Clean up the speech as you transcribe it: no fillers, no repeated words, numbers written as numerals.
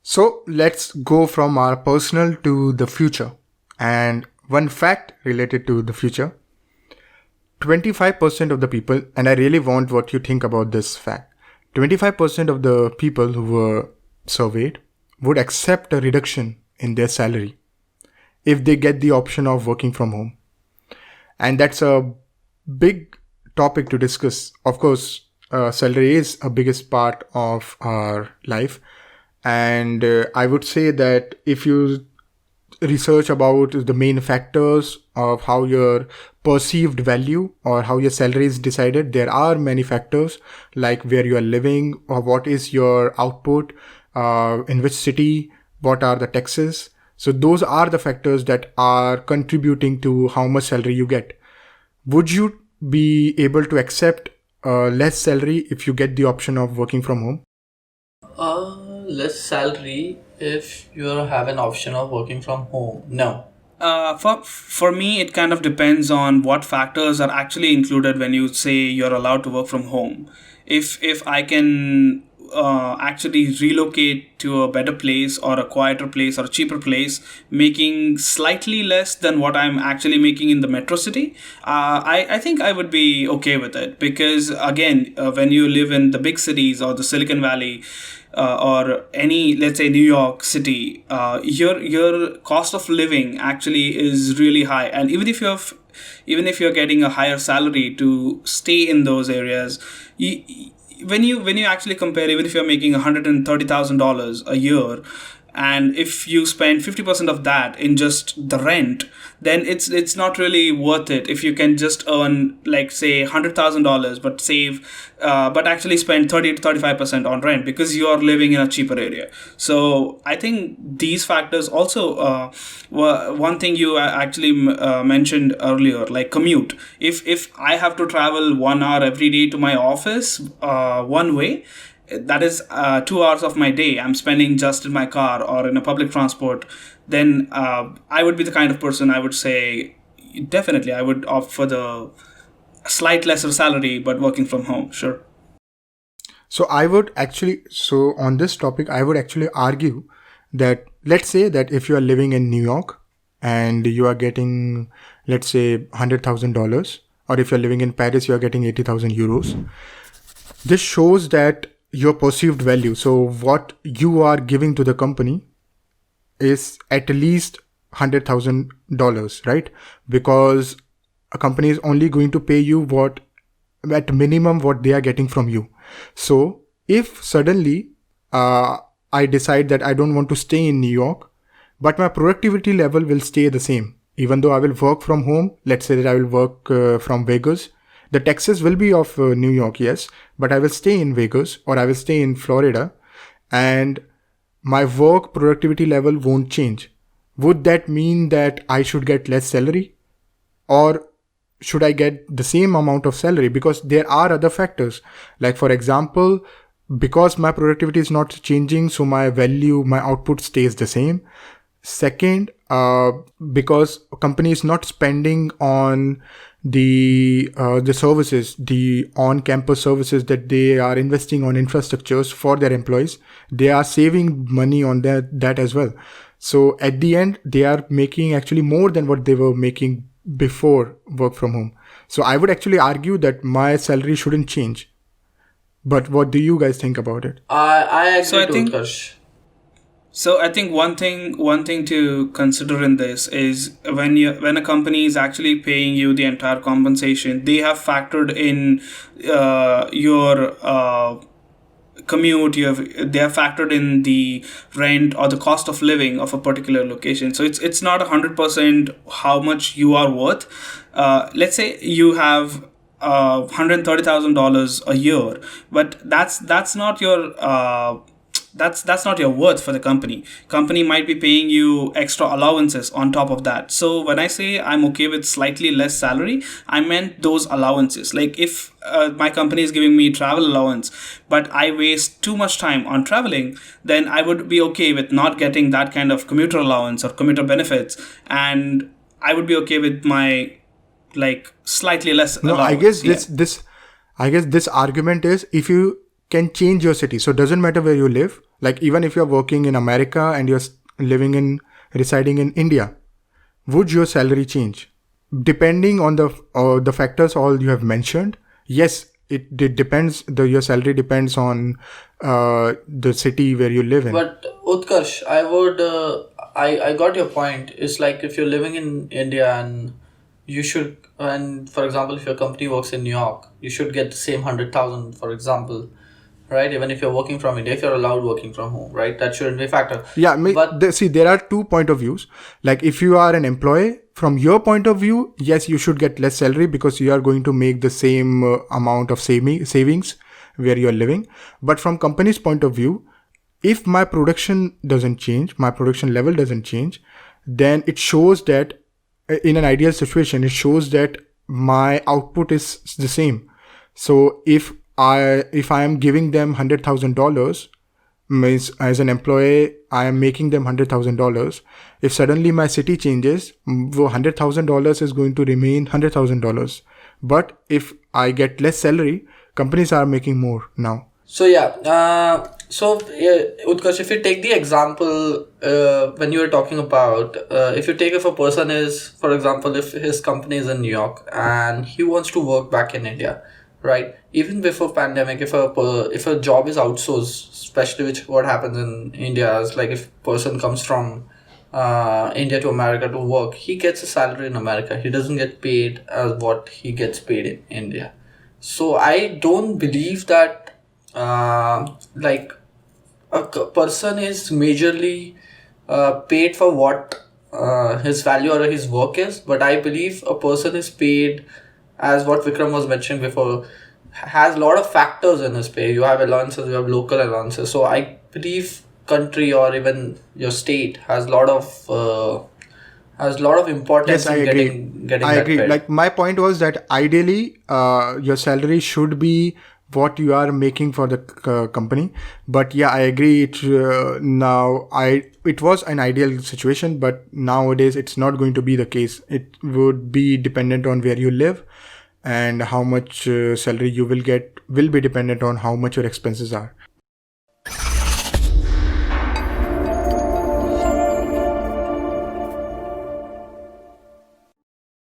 So let's go from our personal to the future. And one fact related to the future, 25% of the people, and I really want what you think about this fact, 25% of the people who were surveyed would accept a reduction in their salary if they get the option of working from home. And that's a big topic to discuss. Of course, salary is a biggest part of our life. And I would say that if you research about the main factors of how your perceived value or how your salary is decided, there are many factors like where you are living or what is your output, in which city, what are the taxes. So those are the factors that are contributing to how much salary you get. Would you be able to accept less salary if you get the option of working from home? Less salary if you have an option of working from home. No. For me, it kind of depends on what factors are actually included when you say you're allowed to work from home. If I can actually relocate to a better place or a quieter place or a cheaper place, making slightly less than what I'm actually making in the metro city, I think I would be okay with it. Because again, when you live in the big cities or the Silicon Valley, or any, let's say, New York City, your cost of living actually is really high, and even if you're getting a higher salary to stay in those areas, when you actually compare, even if you're making $130,000 a year, and if you spend 50% of that in just the rent, then it's not really worth it. If you can just earn, like, say, $100,000 but but actually spend 30 to 35% on rent because you are living in a cheaper area. So I think these factors also, were one thing you actually mentioned earlier, like commute. If I have to travel 1 hour every day to my office, one way, that is 2 hours of my day I'm spending just in my car or in a public transport, then I would be the kind of person, I would say, definitely I would opt for the slight lesser salary but working from home. Sure. So on this topic, I would actually argue that let's say that if you are living in New York and you are getting, let's say, $100,000, or if you're living in Paris, you are getting 80,000 euros. This shows that your perceived value, so what you are giving to the company, is at least $100,000, right? Because a company is only going to pay you what, at minimum, what they are getting from you. So if suddenly I decide that I don't want to stay in New York, but my productivity level will stay the same, even though I will work from home, let's say that I will work from Vegas, the taxes will be of New York, yes, but I will stay in Vegas or I will stay in Florida, and my work productivity level won't change. Would that mean that I should get less salary? Or should I get the same amount of salary? Because there are other factors. Like, for example, because my productivity is not changing, so my value, my output stays the same. Second, because a company is not spending on the services, the on-campus services that they are investing on infrastructures for their employees, they are saving money on that as well. So at the end, they are making actually more than what they were making before work from home. So I would actually argue that my salary shouldn't change. But what do you guys think about it? I So agree I to think Utkarsh. So I think one thing to consider in this is when a company is actually paying you the entire compensation, they have factored in your commute. They have factored in the rent or the cost of living of a particular location. So it's not 100% how much you are worth. Let's say you have $130,000 a year, but that's not your that's not your worth for the company might be paying you extra allowances on top of that. So when I say I'm okay with slightly less salary, I meant those allowances. Like, if my company is giving me travel allowance but I waste too much time on traveling, then I would be okay with not getting that kind of commuter allowance or commuter benefits, and I would be okay with my, like, slightly less No, allowance. Yeah. I guess this argument is, if you can change your city. So it doesn't matter where you live. Like even if you're working in America and you're residing in India, would your salary change? Depending on the factors all you have mentioned, yes, it depends. Your salary depends on the city where you live in. But Utkarsh, I would, I got your point. It's like if you're living in India and you should, and for example, if your company works in New York, you should get the same 100,000, for example, right? Even if you're working from India, if you're allowed working from home, right? That shouldn't be a factor. Yeah, But see, there are two point of views. Like if you are an employee, from your point of view, yes, you should get less salary because you are going to make the same amount of savings where you are living. But from company's point of view, if my production doesn't change, my production level doesn't change, then it shows that in an ideal situation, it shows that my output is the same. So if I am giving them $100,000, means as an employee, I am making them $100,000. If suddenly my city changes, $100,000 is going to remain $100,000. But if I get less salary, companies are making more now. so yeah, Utkarsh, if you take the example when you were talking about, if a person is, for example, if his company is in New York and he wants to work back in India, right? Even before pandemic, if a job is outsourced, especially which what happens in India is like if person comes from India to America to work, he gets a salary in America. He doesn't get paid as what he gets paid in India. So I don't believe that like person is majorly paid for what his value or his work is, but I believe a person is paid as what Vikram was mentioning before, has a lot of factors in his pay. You have allowances, you have local allowances. So I believe country or even your state has a lot of importance Yes, I in agree. getting I that agree. paid. Like my point was that ideally, your salary should be what you are making for the company. But yeah, I agree. It was an ideal situation, but nowadays it's not going to be the case. It would be dependent on where you live, and how much salary you will get will be dependent on how much your expenses are.